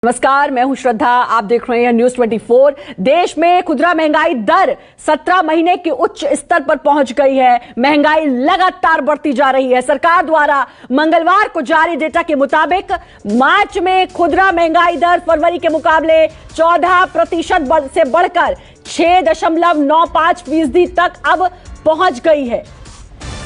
नमस्कार, मैं हूं श्रद्धा। आप देख रहे हैं न्यूज 24। देश में खुदरा महंगाई दर 17 महीने के उच्च स्तर पर पहुंच गई है। महंगाई लगातार बढ़ती जा रही है। सरकार द्वारा मंगलवार को जारी डेटा के मुताबिक मार्च में खुदरा महंगाई दर फरवरी के मुकाबले 14% से बढ़कर 6.95% तक अब पहुंच गई है।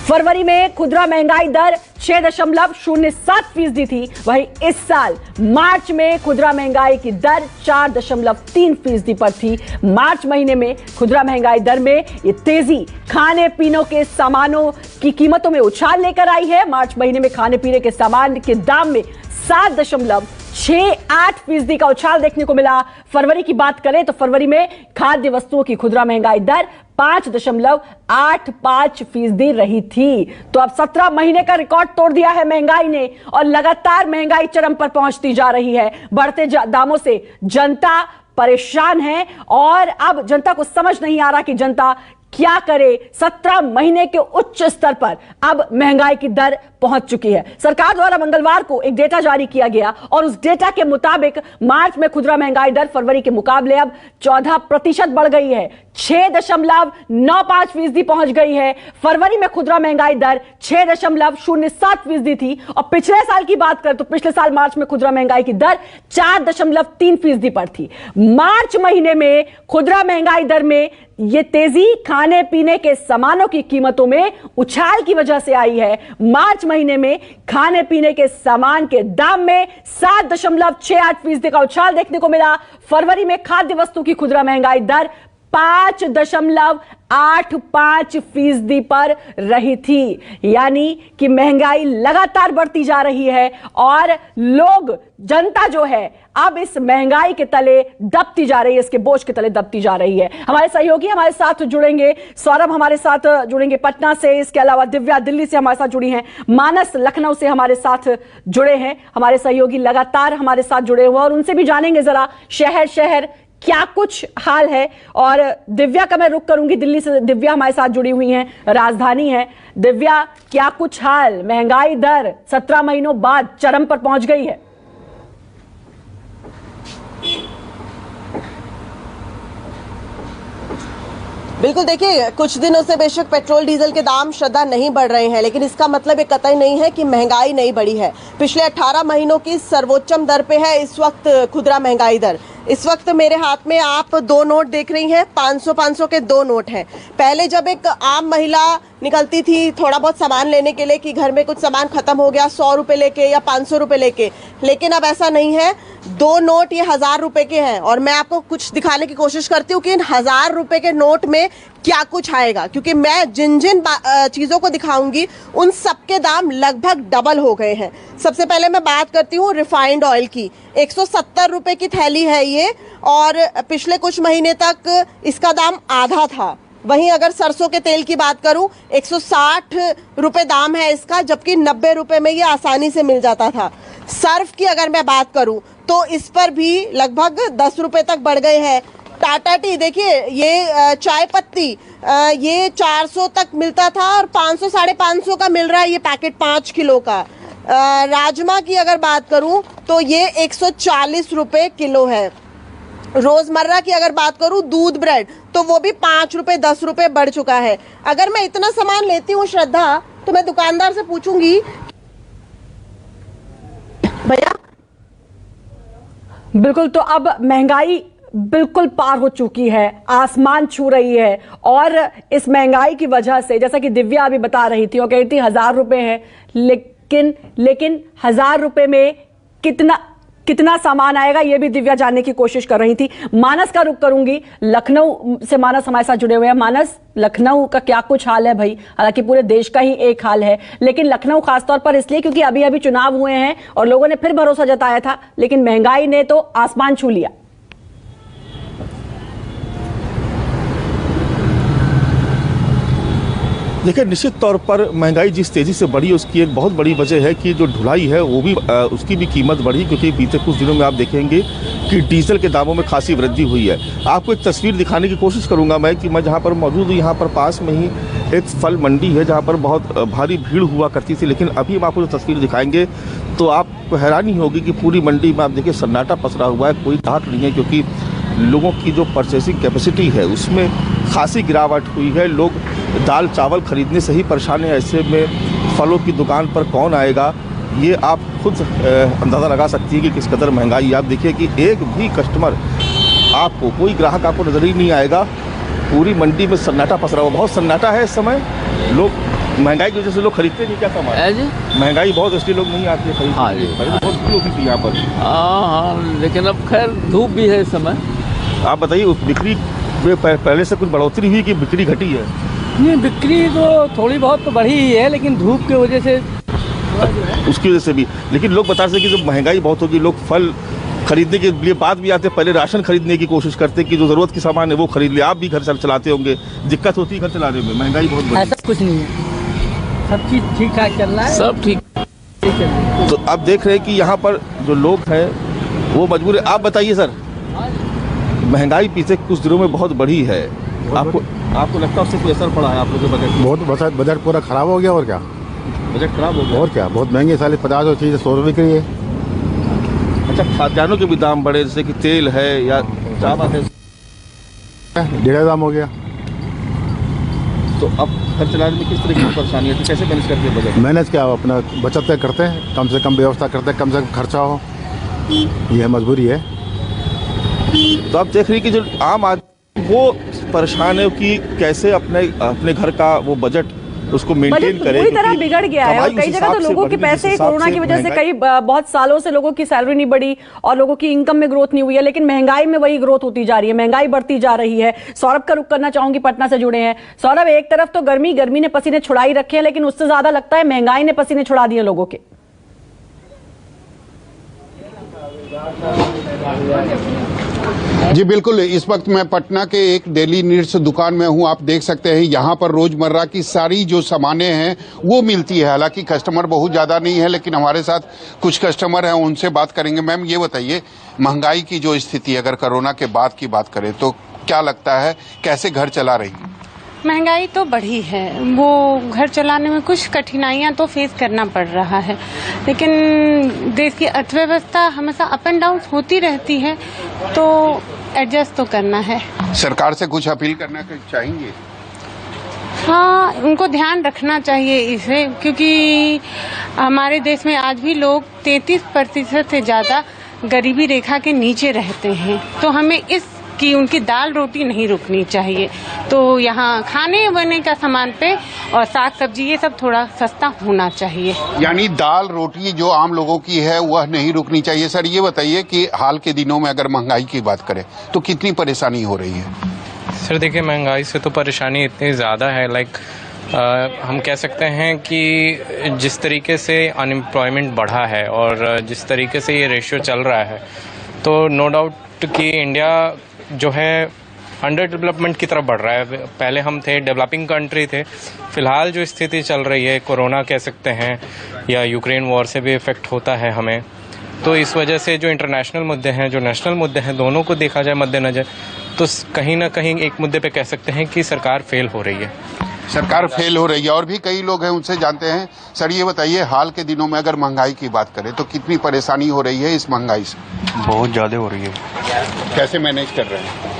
फरवरी में खुदरा महंगाई दर 6.07% थी, वहीं इस साल मार्च में खुदरा महंगाई की दर 4.3% पर थी। मार्च महीने में खुदरा महंगाई दर में ये तेजी खाने पीने के सामानों की कीमतों में उछाल लेकर आई है। मार्च महीने में खाने पीने के सामान के दाम में 7.68% का उछाल देखने को मिला। फरवरी की बात करें तो फरवरी में खाद्य वस्तुओं की खुदरा महंगाई दर 5.85% रही थी। तो अब 17 महीने का रिकॉर्ड तोड़ दिया है महंगाई ने और लगातार महंगाई चरम पर पहुंचती जा रही है। बढ़ते दामों से जनता परेशान है और अब जनता को समझ नहीं आ रहा कि जनता क्या करे। 17 महीने के उच्च स्तर पर अब महंगाई की दर पहुंच चुकी है। सरकार द्वारा मंगलवार को एक डेटा जारी किया गया और उस डेटा के मुताबिक मार्च में खुदरा महंगाई दर फरवरी के मुकाबले अब 14% बढ़ गई है, 6.95% पहुंच गई है। फरवरी में खुदरा महंगाई दर 6.07% थी और पिछले साल की बात करें तो पिछले साल मार्च में खुदरा महंगाई की दर 4.3% पर थी। मार्च महीने में खुदरा महंगाई दर में ये तेजी खाने पीने के सामानों की कीमतों में उछाल की वजह से आई है। मार्च महीने में खाने पीने के सामान के दाम में 7.68% का उछाल देखने को मिला। फरवरी में खाद्य वस्तु की खुदरा महंगाई दर 5.85% पर रही थी। यानी कि महंगाई लगातार बढ़ती जा रही है और जनता जो है अब इस महंगाई के तले दबती जा रही है, इसके बोझ के तले दबती जा रही है। हमारे सहयोगी हमारे साथ जुड़ेंगे। सौरभ हमारे साथ जुड़ेंगे पटना से, इसके अलावा दिव्या दिल्ली से हमारे साथ जुड़ी हैं, मानस लखनऊ से हमारे साथ जुड़े हैं। हमारे सहयोगी लगातार हमारे साथ जुड़े हुए और उनसे भी जानेंगे जरा शहर शहर क्या कुछ हाल है। और दिव्या का मैं रुख करूंगी दिल्ली से। दिव्या हमारे साथ जुड़ी हुई हैं, राजधानी है। दिव्या, क्या कुछ हाल? महंगाई दर 17 महीनों बाद चरम पर पहुंच गई है। बिल्कुल, देखिए कुछ दिनों से बेशक पेट्रोल डीजल के दाम श्रद्धा नहीं बढ़ रहे हैं, लेकिन इसका मतलब ये कतई नहीं है कि महंगाई नहीं बढ़ी है। पिछले 18 महीनों की सर्वोच्चम दर पे है इस वक्त खुदरा महंगाई दर। इस वक्त मेरे हाथ में आप 2 नोट देख रही हैं, 500 के 2 नोट हैं। पहले जब एक आम महिला निकलती थी थोड़ा बहुत सामान लेने के लिए कि घर में कुछ सामान खत्म हो गया, 100 रुपए लेके या 500 रुपए लेके, लेकिन अब ऐसा नहीं है। 2 नोट ये 1000 रुपए के हैं और मैं आपको कुछ दिखाने की कोशिश करती हूँ कि इन 1000 रुपए के नोट में क्या कुछ आएगा, क्योंकि मैं जिन जिन चीज़ों को दिखाऊंगी उन सबके दाम लगभग डबल हो गए हैं। सबसे पहले मैं बात करती हूँ रिफाइंड ऑयल की। 170 रुपए की थैली है ये और पिछले कुछ महीने तक इसका दाम आधा था। वहीं अगर सरसों के तेल की बात करूं 160 रुपए दाम है इसका, जबकि 90 रुपए में ये आसानी से मिल जाता था। सर्फ की अगर मैं बात करूं तो इस पर भी लगभग 10 रुपए तक बढ़ गए हैं। टाटा टी देखिए, ये चाय पत्ती ये 400 तक मिलता था और 500 550 का मिल रहा है ये पैकेट 5 किलो का। राजमा की अगर बात करूं तो ये 140 रुपए किलो है। रोजमर्रा की अगर बात करूं दूध ब्रेड तो वो भी 5 रुपए 10 रुपए बढ़ चुका है। अगर मैं इतना सामान लेती हूँ श्रद्धा तो मैं दुकानदार से पूछूंगी, भैया। बिल्कुल, तो अब महंगाई बिल्कुल पार हो चुकी है, आसमान छू रही है और इस महंगाई की वजह से जैसा कि दिव्या अभी बता रही थी, वो कह रही थी 1000 रुपए है, लेकिन 1000 रुपए में कितना सामान आएगा ये भी दिव्या जानने की कोशिश कर रही थी। मानस का रुख करूंगी, लखनऊ से मानस हमारे साथ जुड़े हुए हैं। मानस, लखनऊ का क्या कुछ हाल है भाई? हालांकि पूरे देश का ही एक हाल है, लेकिन लखनऊ खासतौर पर इसलिए क्योंकि अभी अभी चुनाव हुए हैं और लोगों ने फिर भरोसा जताया था, लेकिन महंगाई ने तो आसमान छू लिया। देखिए, निश्चित तौर पर महंगाई जिस तेज़ी से बढ़ी उसकी एक बहुत बड़ी वजह है कि जो ढुलाई है वो भी उसकी भी कीमत बढ़ी, क्योंकि बीते कुछ दिनों में आप देखेंगे कि डीजल के दामों में खासी वृद्धि हुई है। आपको एक तस्वीर दिखाने की कोशिश करूंगा मैं कि मैं जहां पर मौजूद हूं, यहाँ पर पास में ही एक फल मंडी है जहां पर बहुत भारी भीड़ हुआ करती थी, लेकिन अभी हम आपको जो तस्वीर दिखाएंगे तो आप आपको हैरानी होगी कि पूरी मंडी में आप देखिए सन्नाटा पसरा हुआ है, कोई ग्राहक नहीं है, क्योंकि लोगों की जो परचेसिंग कैपेसिटी है उसमें खासी गिरावट हुई है। लोग दाल चावल खरीदने से ही परेशान है, ऐसे में फलों की दुकान पर कौन आएगा, ये आप खुद अंदाज़ा लगा सकती है कि किस कदर महंगाई। आप देखिए कि एक भी कस्टमर आपको, कोई ग्राहक आपको नज़र ही नहीं आएगा। पूरी मंडी में सन्नाटा पसरा हुआ, बहुत सन्नाटा है इस समय। लोग महंगाई की वजह से लोग खरीदते नहीं, क्या सामान है जी, महंगाई बहुत, इसलिए लोग नहीं आते खरीदने। हाँ जी, बहुत भीड़ होती थी यहाँ पर। हाँ, लेकिन अब खैर धूप भी है इस समय। आप बताइए, उस बिक्री में पहले से कुछ बढ़ोतरी हुई कि बिक्री घटी है? नहीं, बिक्री तो थोड़ी बहुत तो बढ़ी ही है, लेकिन धूप की वजह से उसकी वजह से भी। लेकिन लोग बता रहे कि जब महंगाई बहुत होगी, लोग फल खरीदने के लिए बाद भी आते, पहले राशन खरीदने की कोशिश करते कि जो ज़रूरत की सामान है वो खरीद ले। आप भी घर चलाते होंगे, दिक्कत होती है घर चलाने में, महंगाई बहुत बढ़ी। ऐसा कुछ नहीं है, सब चीज़ ठीक ठाक चल रहा है, सब ठीक चल रहा है। तो आप देख रहे हैं कि यहाँ पर जो लोग हैं वो मजबूर है। आप बताइए सर, महंगाई पिछले कुछ दिनों में बहुत बढ़ी है, आपको लगता है उससे कोई असर पड़ा है आप लोगों के बजट? बहुत बजट पूरा खराब हो गया। और क्या बजट खराब हो गया? और क्या, बहुत महंगी साली 50 चीज़ें 100 रुपये की है। अच्छा, खाद्यान्नों के भी दाम बढ़े, जैसे कि तेल है या चावल है, 1.5 दाम हो गया। तो अब घर चलाने में किस तरह की परेशानी है, तो कैसे मैनेज करते हैं बजट? मैनेज क्या, अपना बचत करते हैं, कम से कम व्यवस्था करते हैं, कम से कम खर्चा हो, यह मजबूरी है। तो आप देख रही कि जो आम आदमी वो परेशान है कि कैसे अपने घर का वो बजट उसको मेंटेन करे, पूरी तरह बिगड़ गया है। और कई जगह तो लोगों के पैसे कोरोना की वजह से कई बहुत सालों से लोगों की सैलरी नहीं बढ़ी और लोगों की इनकम में ग्रोथ नहीं हुई है, लेकिन महंगाई में वही ग्रोथ होती जा रही है, महंगाई बढ़ती जा रही है। सौरभ का रुख करना चाहूंगी, पटना से जुड़े हैं। सौरभ, एक तरफ तो गर्मी ने पसीने छुड़ाई रखे हैं, लेकिन उससे ज्यादा लगता है महंगाई ने पसीने छुड़ा दिए लोगों के। जी बिल्कुल, इस वक्त मैं पटना के एक डेली नीड्स दुकान में हूं। आप देख सकते हैं यहाँ पर रोजमर्रा की सारी जो सामानें हैं वो मिलती है। हालांकि कस्टमर बहुत ज्यादा नहीं है, लेकिन हमारे साथ कुछ कस्टमर हैं, उनसे बात करेंगे। मैम, ये बताइए, महंगाई की जो स्थिति, अगर कोरोना के बाद की बात करें तो क्या लगता है, कैसे घर चला रही है? महंगाई तो बढ़ी है, वो घर चलाने में कुछ कठिनाइयां तो फेस करना पड़ रहा है, लेकिन देश की अर्थव्यवस्था हमेशा अप एंड डाउन होती रहती है, तो एडजस्ट तो करना है। सरकार से कुछ अपील करना चाहेंगे? हाँ, उनको ध्यान रखना चाहिए इसे, क्योंकि हमारे देश में आज भी लोग 33% से ज्यादा गरीबी रेखा के नीचे रहते हैं, तो हमें कि उनकी दाल रोटी नहीं रुकनी चाहिए। तो यहाँ खाने बने का सामान पे और साग सब्जी ये सब थोड़ा सस्ता होना चाहिए। यानी दाल रोटी जो आम लोगों की है वह नहीं रुकनी चाहिए। सर, ये बताइए कि हाल के दिनों में अगर महंगाई की बात करें तो कितनी परेशानी हो रही है? सर देखिए, महंगाई से तो परेशानी इतनी ज़्यादा है, हम कह सकते हैं कि जिस तरीके से अनएम्प्लॉयमेंट बढ़ा है और जिस तरीके से ये रेशियो चल रहा है, तो नो डाउट कि इंडिया जो है अंडर डेवलपमेंट की तरफ बढ़ रहा है। पहले हम थे डेवलपिंग कंट्री थे, फिलहाल जो स्थिति चल रही है, कोरोना कह सकते हैं या यूक्रेन वॉर से भी इफेक्ट होता है हमें, तो इस वजह से जो इंटरनेशनल मुद्दे हैं, जो नेशनल मुद्दे हैं, दोनों को देखा जाए मद्देनजर, तो कहीं ना कहीं एक मुद्दे पे कह सकते हैं कि सरकार फेल हो रही है। सरकार फेल हो रही है, और भी कई लोग हैं, उनसे जानते हैं। सर, ये बताइए, हाल के दिनों में अगर महंगाई की बात करें तो कितनी परेशानी हो रही है इस महंगाई से? बहुत ज़्यादा हो रही है। कैसे मैनेज कर रहे हैं?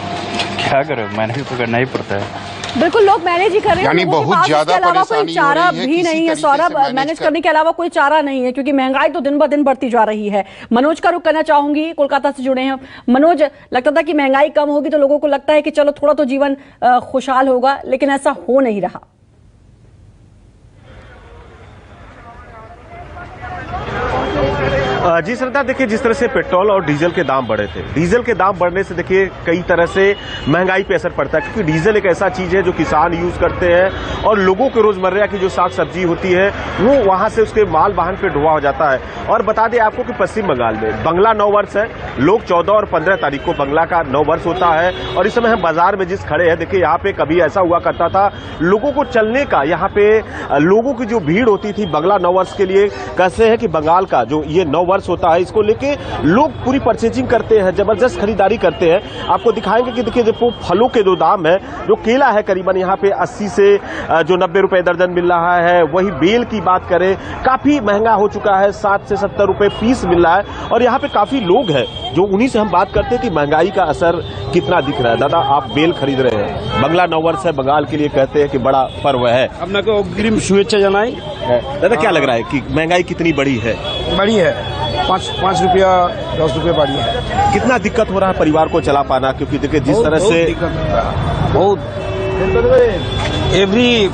क्या करें, मैनेज तो करना ही पड़ता है। बिल्कुल, लोग मैनेज ही कर रहे हैं, यानी बहुत ज्यादा कोई चारा भी नहीं है। सौरभ, मैनेज करने के अलावा कोई चारा नहीं है, क्योंकि महंगाई तो दिन ब दिन बढ़ती जा रही है। मनोज का रुख करना चाहूंगी, कोलकाता से जुड़े हैं। मनोज, लगता था कि महंगाई कम होगी तो लोगों को लगता है कि चलो थोड़ा तो जीवन खुशहाल होगा, लेकिन ऐसा हो नहीं रहा। जी श्रद्धा, देखिए जिस तरह से पेट्रोल और डीजल के दाम बढ़े थे, डीजल के दाम बढ़ने से देखिए कई तरह से महंगाई पे असर पड़ता है, क्योंकि डीजल एक ऐसा चीज है जो किसान यूज करते हैं और लोगों के रोजमर्रा की जो साग सब्जी होती है वो वहां से उसके माल वाहन पे ढुआ हो जाता है। और बता दें आपको कि पश्चिम बंगाल में बंगला नववर्ष है, लोग 14 और 15 तारीख को बंगला का नववर्ष होता है, और इस समय हम बाजार में जिस खड़े हैं, देखिए यहाँ पे कभी ऐसा हुआ करता था, लोगों को चलने का, यहाँ पे लोगों की जो भीड़ होती थी बंगला नववर्ष के लिए, कैसे है कि बंगाल का जो ये नववर्ष वर्ष होता है, इसको लेके लोग पूरी परचेजिंग करते हैं, जबरदस्त खरीदारी करते हैं। आपको दिखाएंगे कि देखिए जो फलों के जो दाम है, जो केला है करीबन यहाँ पे 80 से जो 90 रुपए दर्जन मिल रहा है, वही बेल की बात करें काफी महंगा हो चुका है, 60 से 70 रुपए पीस मिल रहा है। और यहाँ पे काफी लोग हैं जो उन्हीं से हम बात करते हैं कि महंगाई का असर कितना दिख रहा है। दादा, आप बेल खरीद रहे हैं, बंगला नववर्ष है, बंगाल के लिए कहते हैं कि बड़ा पर्व है, अपना को अग्रिम शुभेच्छा जनाई। दादा क्या लग रहा है कि महंगाई कितनी बड़ी है? बड़ी है, 5 रुपया 10 रुपया बड़ी है। कितना दिक्कत हो रहा है परिवार को चला पाना, क्योंकि देखिए जिस तरह से बहुत एवरी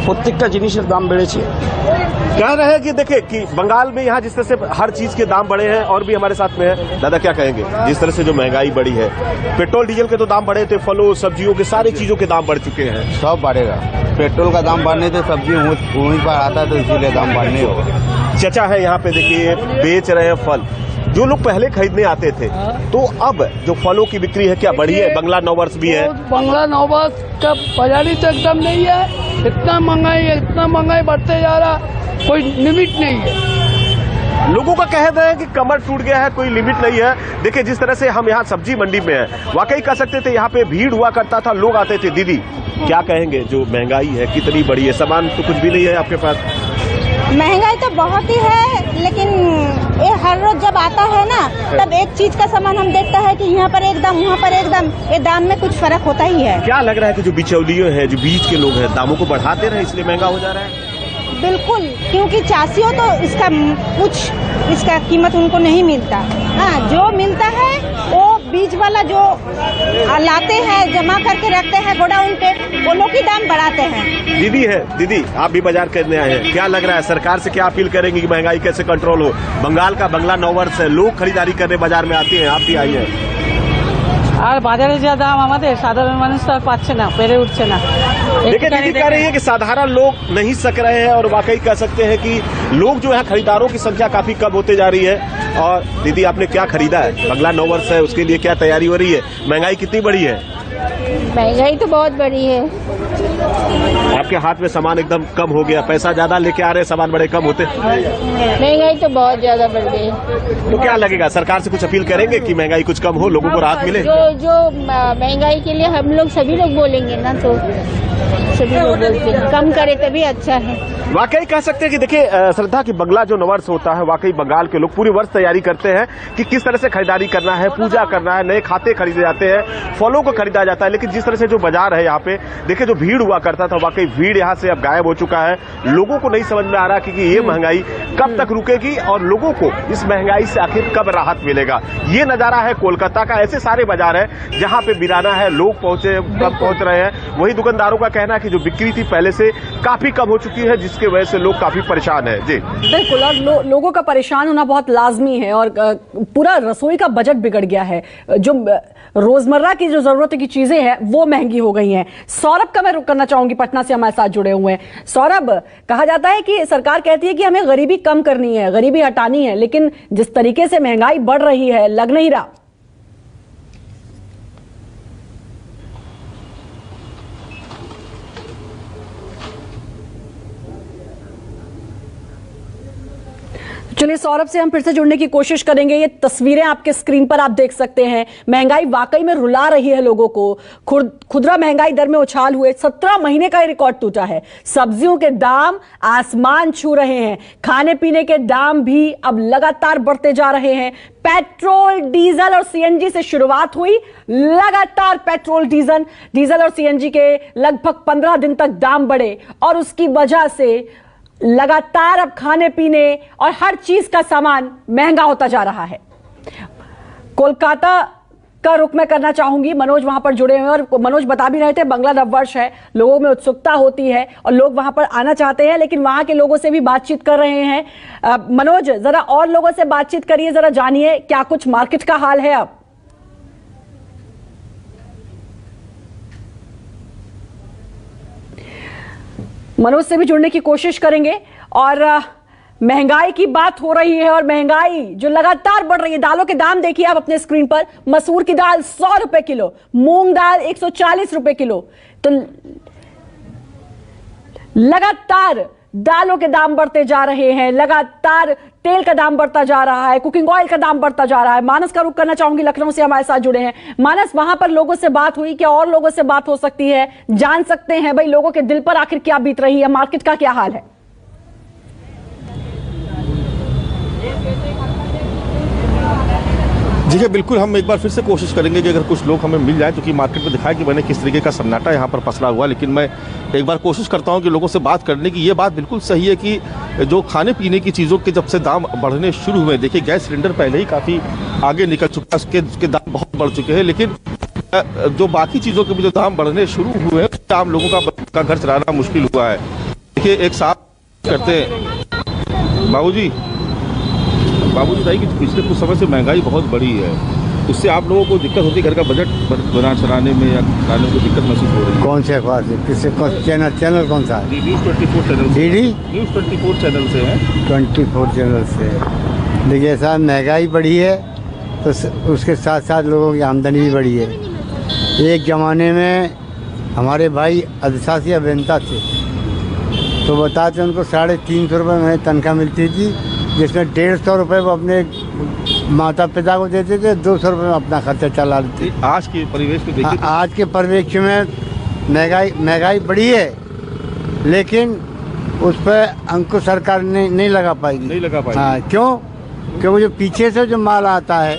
प्रत्येकटा जिनिसेर दाम बेड़ेছে। कह रहे हैं कि देखिए कि बंगाल में यहाँ जिस तरह से हर चीज के दाम बढ़े हैं, और भी हमारे साथ में है। दादा क्या कहेंगे, जिस तरह से जो महंगाई बढ़ी है, पेट्रोल डीजल के तो दाम बढ़े थे, फलों सब्जियों के सारी चीजों के दाम बढ़ चुके हैं। सब बढ़ेगा, पेट्रोल का दाम बढ़ने से सब्जी वहीं पर आता है, तो इसीलिए दाम बढ़ने होगा। चचा है यहाँ पे, देखिए बेच रहे हैं फल। जो लोग पहले खरीदने आते थे, तो अब जो फलों की बिक्री है क्या बढ़ी है? बंगला नववर्ष भी है, बंगला नववर्ष का बाजारी तो एकदम नहीं है, इतना महंगाई बढ़ते जा रहा, कोई लिमिट नहीं है। लोगों का कहना है कि कमर टूट गया है, कोई लिमिट नहीं है। देखिए जिस तरह से हम यहाँ सब्जी मंडी में हैं, वाकई कह सकते थे यहाँ पे भीड़ हुआ करता था, लोग आते थे। दीदी क्या कहेंगे, जो महंगाई है कितनी बड़ी है? सामान तो कुछ भी नहीं है आपके पास। महंगाई तो बहुत ही है, लेकिन ये हर रोज जब आता है ना, तब एक चीज का सामान हम देखता है कि यहाँ पर एक दाम, वहाँ पर एक दाम, ये दाम में कुछ फर्क होता ही है। क्या लग रहा है कि जो बिचौलिए हैं, जो बीच के लोग हैं, दामों को बढ़ाते रहे इसलिए महंगा हो जा रहा है? बिल्कुल, क्योंकि चासियों तो इसका कीमत उनको नहीं मिलता। हाँ, जो मिलता है वो बीज वाला जो लाते हैं, जमा करके रखते हैं गोडाउन पे, वो लोग ही दाम बढ़ाते हैं। दीदी है, दीदी आप भी बाजार करने आए हैं, क्या लग रहा है सरकार से क्या अपील करेंगे कि महंगाई कैसे कंट्रोल हो? बंगाल का बंगला नववर्ष है, लोग खरीदारी करने बाजार में आते हैं, आप भी आई हैं। আর বাজারে যা দাম আমাদের সাধারণ মানুষ তো আর পাচ্ছে না, পেরে উঠছে না। देखिए दीदी कह रही है कि साधारण लोग नहीं सक रहे हैं, और वाकई कह सकते हैं कि लोग जो है खरीदारों की संख्या काफी कम होते जा रही है। और दीदी आपने क्या खरीदा है? बंगला नववर्ष है, उसके लिए क्या तैयारी हो रही है? महंगाई कितनी बड़ी है? महंगाई तो बहुत बड़ी है। आपके हाथ में सामान एकदम कम हो गया, पैसा ज्यादा लेके आ रहे हैं, सामान बड़े कम होते। महंगाई तो बहुत ज्यादा बढ़ गई। तो क्या लगेगा, सरकार से कुछ अपील करेंगे कि महंगाई कुछ कम हो, लोगों को राहत मिले? जो महंगाई के लिए हम लोग सभी लोग बोलेंगे ना, तो सभी लोग बोलते हैं कम करे तभी अच्छा है। वाकई कह सकते हैं कि देखिए श्रद्धा की बंगला जो नववर्ष होता है, वाकई बंगाल के लोग पूरी वर्ष तैयारी करते हैं कि किस तरह से खरीदारी करना है, पूजा करना है, नए खाते खरीदे जाते हैं, फलों को खरीदा जाता है। लेकिन जिस तरह से जो बाजार है यहाँ पे, देखिए जो भीड़ हुआ करता था, वाकई भीड़ यहाँ से अब गायब हो चुका है। लोगों को नहीं समझ में आ रहा कि ये महंगाई कब तक रुकेगी, और लोगों को इस महंगाई से आखिर कब राहत मिलेगा। ये नजारा है कोलकाता का। ऐसे सारे बाजार है जहाँ पे बिराना है, लोग कब पहुंच रहे हैं। वही दुकानदारों का कहना है कि जो बिक्री थी पहले से काफी कम हो चुकी है, जिसके वजह से लोग काफी परेशान है। जी बिल्कुल, और लोगों का परेशान होना बहुत लाजमी है, और पूरा रसोई का बजट बिगड़ गया है। जो रोजमर्रा की जो जरूरत की चीजें हैं वो महंगी हो गई हैं। सौरभ का मैं रुख करना चाहूंगी, पटना से हमारे साथ जुड़े हुए हैं। सौरभ, कहा जाता है कि सरकार कहती है कि हमें गरीबी कम करनी है, गरीबी हटानी है, लेकिन जिस तरीके से महंगाई बढ़ रही है लग नहीं रहा। चलिए सौरभ से हम फिर से जुड़ने की कोशिश करेंगे। ये तस्वीरें आपके स्क्रीन पर आप देख सकते हैं। महंगाई वाकई में रुला रही है लोगों को। खुदरा महंगाई दर में उछाल हुए 17 महीने का रिकॉर्ड टूटा है। सब्जियों के दाम आसमान छू रहे हैं। खाने पीने के दाम भी अब लगातार बढ़ते जा रहे हैं। पेट्रोल, डीजल और सीएनजी से शुरुआत हुई, लगातार पेट्रोल, डीजल और सीएनजी के लगभग 15 दिन तक दाम बढ़े, और उसकी वजह से लगातार अब खाने पीने और हर चीज का सामान महंगा होता जा रहा है। कोलकाता का रुख मैं करना चाहूंगी। मनोज वहां पर जुड़े हुए, और मनोज बता भी रहे थे बंगला नववर्ष है, लोगों में उत्सुकता होती है और लोग वहां पर आना चाहते हैं, लेकिन वहां के लोगों से भी बातचीत कर रहे हैं। मनोज, जरा और लोगों से बातचीत करिए, जरा जानिए क्या कुछ मार्केट का हाल है अब। मनोज से भी जुड़ने की कोशिश करेंगे। और महंगाई की बात हो रही है, और महंगाई जो लगातार बढ़ रही है। दालों के दाम देखिए आप अपने स्क्रीन पर। मसूर की दाल 100 रुपए किलो, मूंग दाल 140 रुपए किलो। तो लगातार दालों के दाम बढ़ते जा रहे हैं। लगातार तेल का दाम बढ़ता जा रहा है, कुकिंग ऑयल का दाम बढ़ता जा रहा है। मानस का रुख करना चाहूंगी, लखनऊ से हमारे साथ जुड़े हैं। मानस, वहां पर लोगों से बात हुई, क्या और लोगों से बात हो सकती है? जान सकते हैं भाई लोगों के दिल पर आखिर क्या बीत रही है, मार्केट का क्या हाल है? जी हाँ, बिल्कुल हम एक बार फिर से कोशिश करेंगे कि अगर कुछ लोग हमें मिल जाए, क्योंकि मार्केट में दिखाया कि मैंने किस तरीके का सन्नाटा यहाँ पर पसरा हुआ। लेकिन मैं एक बार कोशिश करता हूँ कि लोगों से बात करने की। ये बात बिल्कुल सही है कि जो खाने पीने की चीज़ों के जब से दाम बढ़ने शुरू हुए, देखिए गैस सिलेंडर पहले ही काफ़ी आगे निकल चुका है, उसके दाम बहुत बढ़ चुके हैं। लेकिन जो बाकी चीज़ों के भी जो दाम बढ़ने शुरू हुए हैं, आम लोगों का घर चलाना मुश्किल हुआ है। देखिए एक साथ करते हैं बाबूजी बताइए कि पिछले कुछ समय से महंगाई बहुत बढ़ी है, उससे आप लोगों को दिक्कत होती है, घर का बजट चलाने में या चलाने में दिक्कत महसूस हो रही है? कौन से अखबार से, किससे, चैनल कौन सा? न्यूज़ 24 चैनल से। न्यूज़ 24 चैनल से है। 24 चैनल से। देखिए साहब, महंगाई बढ़ी है तो उसके साथ साथ लोगों की आमदनी भी बढ़ी है। एक ज़माने में हमारे भाई अधिशासी अभियंता थे तो बताते उनको 350 रुपये में तनख्वाह मिलती थी, जिसमें 150 रुपये वो अपने माता पिता को देते थे, 200 रुपये में अपना खर्चा चला लेते। आज के परिवेश में देखिए, आज के परिवेश में महंगाई बढ़ी है, लेकिन उस पर अंकुश सरकार नहीं लगा पाएगी। हाँ, क्यों? क्योंकि जो पीछे से जो माल आता है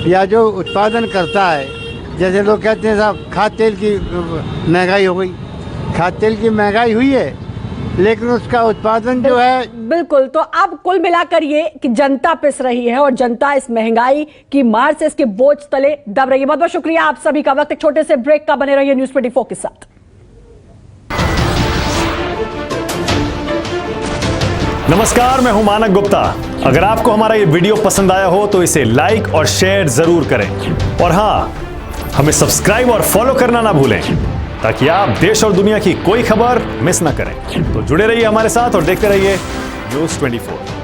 या जो उत्पादन करता है, जैसे लोग कहते हैं साहब खाद्य तेल की महंगाई हो गई, खाद्य तेल की महंगाई हुई है, लेकिन उसका उत्पादन जो है। बिल्कुल, तो अब कुल मिलाकर ये कि जनता पिस रही है और जनता इस महंगाई की मार से, इसके बोझ तले दब रही है। बहुत बहुत शुक्रिया आप सभी का। वक्त एक छोटे से ब्रेक का, बने रहिए न्यूज़ 24 के साथ। नमस्कार, मैं हूं मानक गुप्ता। अगर आपको हमारा ये वीडियो पसंद आया हो तो इसे लाइक और शेयर जरूर करें, और हां, हमें सब्सक्राइब और फॉलो करना ना भूलें ताकि आप देश और दुनिया की कोई खबर मिस ना करें। तो जुड़े रहिए हमारे साथ और देखते रहिए न्यूज़ 24।